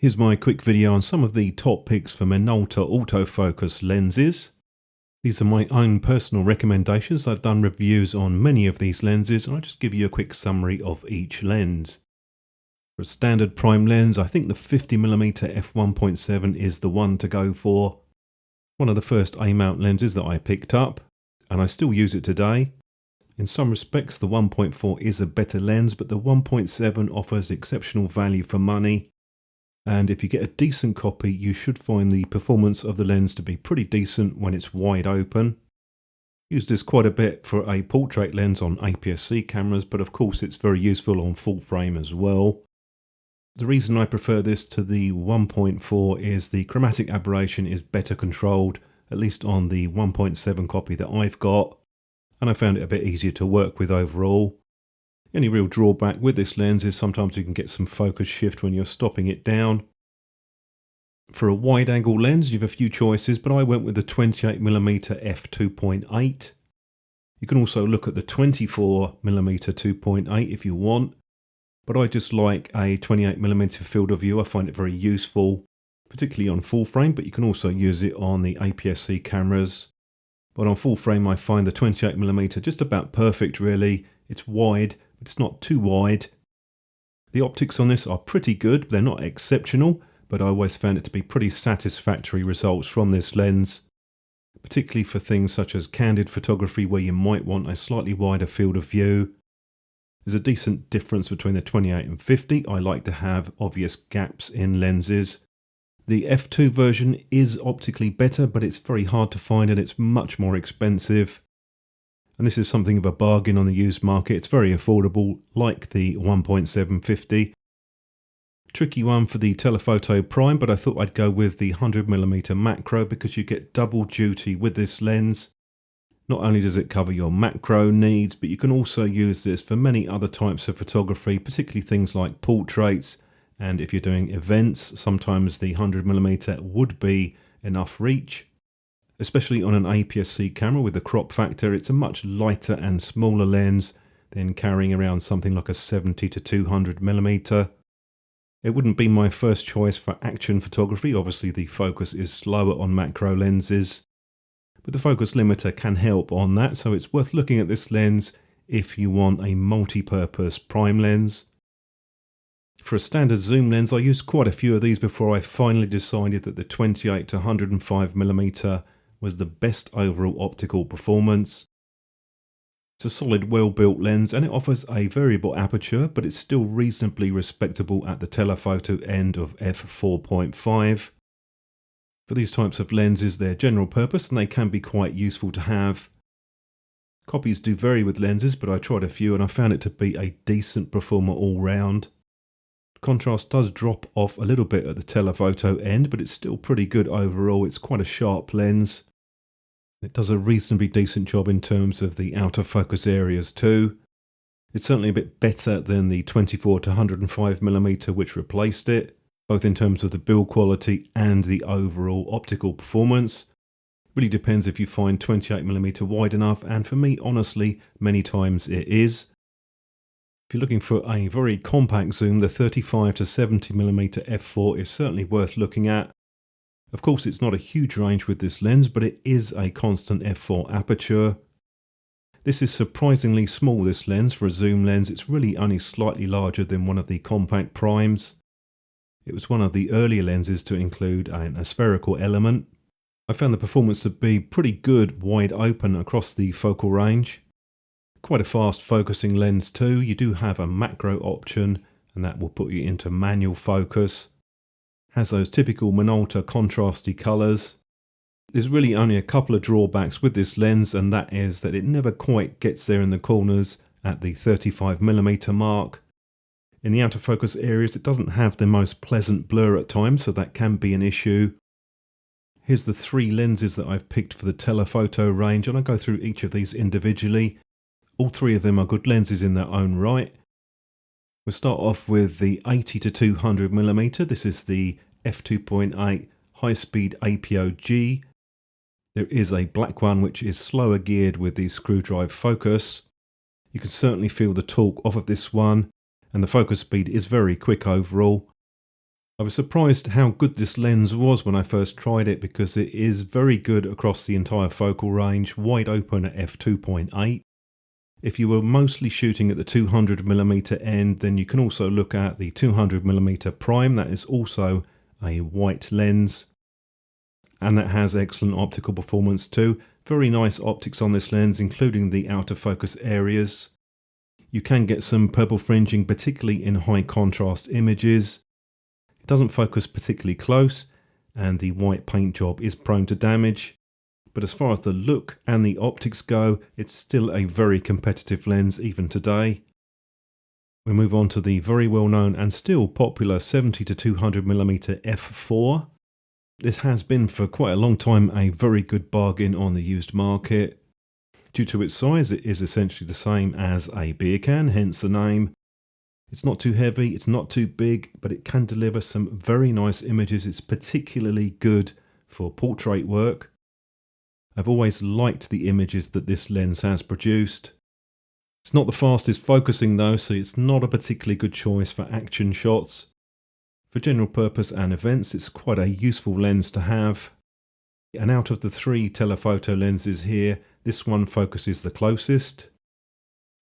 Here's my quick video on some of the top picks for Minolta autofocus lenses. These are my own personal recommendations. I've done reviews on many of these lenses and I'll just give you a quick summary of each lens. For a standard prime lens, I think the 50mm f1.7 is the one to go for. One of the first A-mount lenses that I picked up, and I still use it today. In some respects the 1.4 is a better lens, but the 1.7 offers exceptional value for money. And if you get a decent copy, you should find the performance of the lens to be pretty decent when it's wide open. Used this quite a bit for a portrait lens on APS-C cameras, but of course it's very useful on full frame as well. The reason I prefer this to the 1.4 is the chromatic aberration is better controlled, at least on the 1.7 copy that I've got, and I found it a bit easier to work with overall. The only real drawback with this lens is sometimes you can get some focus shift when you're stopping it down. For a wide angle lens you have a few choices, but I went with the 28mm f2.8. You can also look at the 24mm 2.8 if you want, but I just like a 28mm field of view. I find it very useful, particularly on full frame, but you can also use it on the APS-C cameras. But on full frame I find the 28mm just about perfect really. It's wide, but it's not too wide. The optics on this are pretty good. They're not exceptional, but I always found it to be pretty satisfactory results from this lens, particularly for things such as candid photography where you might want a slightly wider field of view. There's a decent difference between the 28 and 50. I like to have obvious gaps in lenses. The f2 version is optically better, but it's very hard to find and it's much more expensive. And this is something of a bargain on the used market. It's very affordable, like the 1.750. Tricky one for the Telephoto Prime, but I thought I'd go with the 100mm macro because you get double duty with this lens. Not only does it cover your macro needs, but you can also use this for many other types of photography, particularly things like portraits. And if you're doing events, sometimes the 100mm would be enough reach. Especially on an APS-C camera with the crop factor, it's a much lighter and smaller lens than carrying around something like a 70 to 200mm. It wouldn't be my first choice for action photography. Obviously the focus is slower on macro lenses, but the focus limiter can help on that, so it's worth looking at this lens if you want a multi-purpose prime lens. For a standard zoom lens, I used quite a few of these before I finally decided that the 28 to 105mm was the best overall optical performance. It's a solid, well-built lens and it offers a variable aperture, but it's still reasonably respectable at the telephoto end of f4.5. For these types of lenses, they're general purpose and they can be quite useful to have. Copies do vary with lenses, but I tried a few and I found it to be a decent performer all round. Contrast does drop off a little bit at the telephoto end, but it's still pretty good overall. It's quite a sharp lens. It does a reasonably decent job in terms of the autofocus areas too. It's certainly a bit better than the 24 to 105mm which replaced it, both in terms of the build quality and the overall optical performance. Really depends if you find 28mm wide enough, and for me honestly many times it is. If you're looking for a very compact zoom, the 35 to 70mm f4 is certainly worth looking at. Of course it's not a huge range with this lens, but it is a constant f4 aperture. This is surprisingly small, this lens, for a zoom lens. It's really only slightly larger than one of the compact primes. It was one of the earlier lenses to include a spherical element. I found the performance to be pretty good wide open across the focal range. Quite a fast focusing lens too. You do have a macro option and that will put you into manual focus. Has those typical Minolta contrasty colours. There's really only a couple of drawbacks with this lens, and that is that it never quite gets there in the corners at the 35mm mark. In the autofocus areas it doesn't have the most pleasant blur at times, so that can be an issue. Here's the three lenses that I've picked for the telephoto range, and I'll go through each of these individually. All three of them are good lenses in their own right. We'll start off with the 80 to 200mm. This is the f2.8 high-speed APO-G. There is a black one which is slower geared with the screw drive focus. You can certainly feel the torque off of this one, and the focus speed is very quick overall. I was surprised how good this lens was when I first tried it, because it is very good across the entire focal range, wide open at f2.8. If you were mostly shooting at the 200mm end, then you can also look at the 200mm prime. That is also a white lens, and that has excellent optical performance too. Very nice optics on this lens, including the autofocus areas. You can get some purple fringing, particularly in high contrast images. It doesn't focus particularly close, and the white paint job is prone to damage. But as far as the look and the optics go, it's still a very competitive lens even today. We move on to the very well known and still popular 70 to 200mm f4. This has been for quite a long time a very good bargain on the used market. Due to its size, it is essentially the same as a beer can, hence the name. It's not too heavy, it's not too big, but it can deliver some very nice images. It's particularly good for portrait work. I've always liked the images that this lens has produced. It's not the fastest focusing though, so it's not a particularly good choice for action shots. For general purpose and events, it's quite a useful lens to have. And out of the three telephoto lenses here, this one focuses the closest.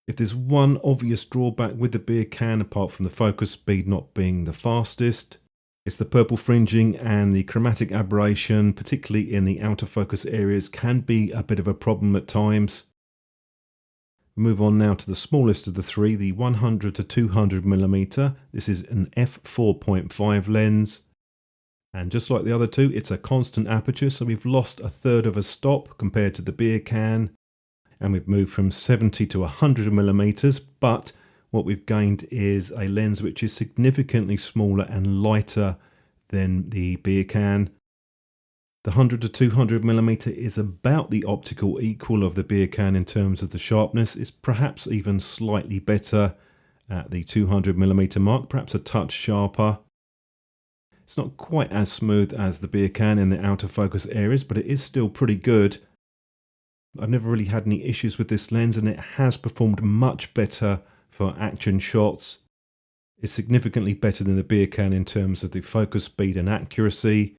If there's one obvious drawback with the beer can, apart from the focus speed not being the fastest, it's the purple fringing, and the chromatic aberration, particularly in the outer focus areas, can be a bit of a problem at times. Move on now to the smallest of the three, the 100 to 200mm. This is an f4.5 lens. And just like the other two, it's a constant aperture, so we've lost a third of a stop compared to the beer can. And we've moved from 70 to 100mm, but what we've gained is a lens which is significantly smaller and lighter than the beer can. The 100 to 200mm is about the optical equal of the beer can in terms of the sharpness. It's perhaps even slightly better at the 200mm mark, perhaps a touch sharper. It's not quite as smooth as the beer can in the outer focus areas, but it is still pretty good. I've never really had any issues with this lens, and it has performed much better for action shots. It's significantly better than the beer can in terms of the focus speed and accuracy.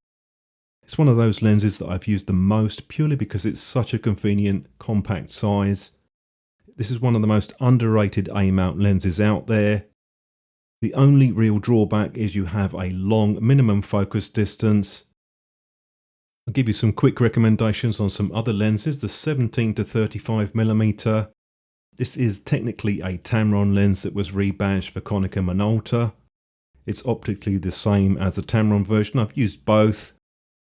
It's one of those lenses that I've used the most purely because it's such a convenient, compact size. This is one of the most underrated A-mount lenses out there. The only real drawback is you have a long minimum focus distance. I'll give you some quick recommendations on some other lenses. The 17 to 35mm. This is technically a Tamron lens that was rebadged for Konica Minolta. It's optically the same as the Tamron version. I've used both.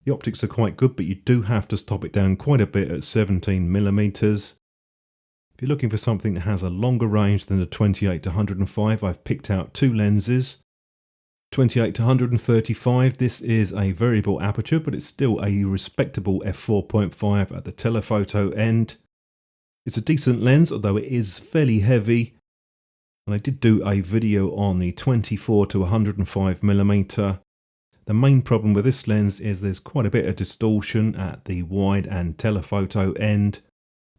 The optics are quite good, but you do have to stop it down quite a bit at 17mm. If you're looking for something that has a longer range than the 28 to 105, I've picked out two lenses. 28 to 135, this is a variable aperture, but it's still a respectable f4.5 at the telephoto end. It's a decent lens, although it is fairly heavy. And I did do a video on the 24 to 105mm. The main problem with this lens is there's quite a bit of distortion at the wide and telephoto end.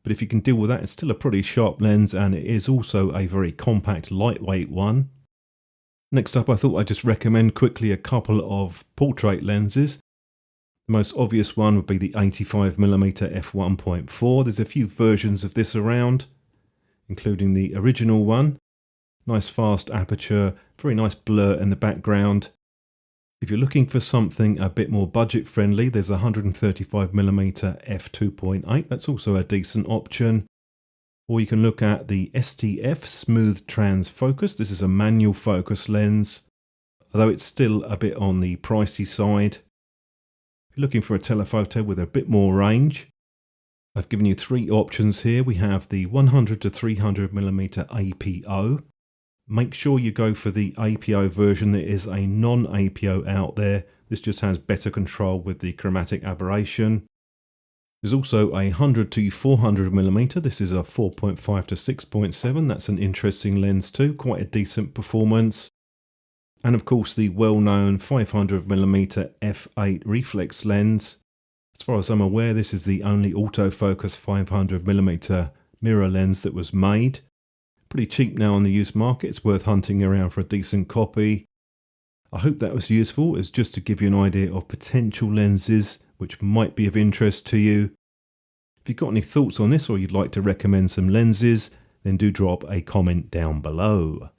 But if you can deal with that, it's still a pretty sharp lens, and it is also a very compact, lightweight one. Next up, I thought I'd just recommend quickly a couple of portrait lenses. The most obvious one would be the 85mm f1.4. There's a few versions of this around, including the original one. Nice fast aperture, very nice blur in the background. If you're looking for something a bit more budget friendly, there's a 135mm f2.8. That's also a decent option. Or you can look at the STF Smooth Trans Focus. This is a manual focus lens, although it's still a bit on the pricey side. If you're looking for a telephoto with a bit more range, I've given you three options here. We have the 100 to 300mm APO. Make sure you go for the APO version. There is a non-APO out there. This just has better control with the chromatic aberration. There's also a 100 to 400mm. This is a 4.5 to 6.7. That's an interesting lens too, quite a decent performance. And of course the well-known 500mm f8 reflex lens. As far as I'm aware, this is the only autofocus 500mm mirror lens that was made. Pretty cheap now on the used market. It's worth hunting around for a decent copy. I hope that was useful, as just to give you an idea of potential lenses which might be of interest to you. If you've got any thoughts on this or you'd like to recommend some lenses, then do drop a comment down below.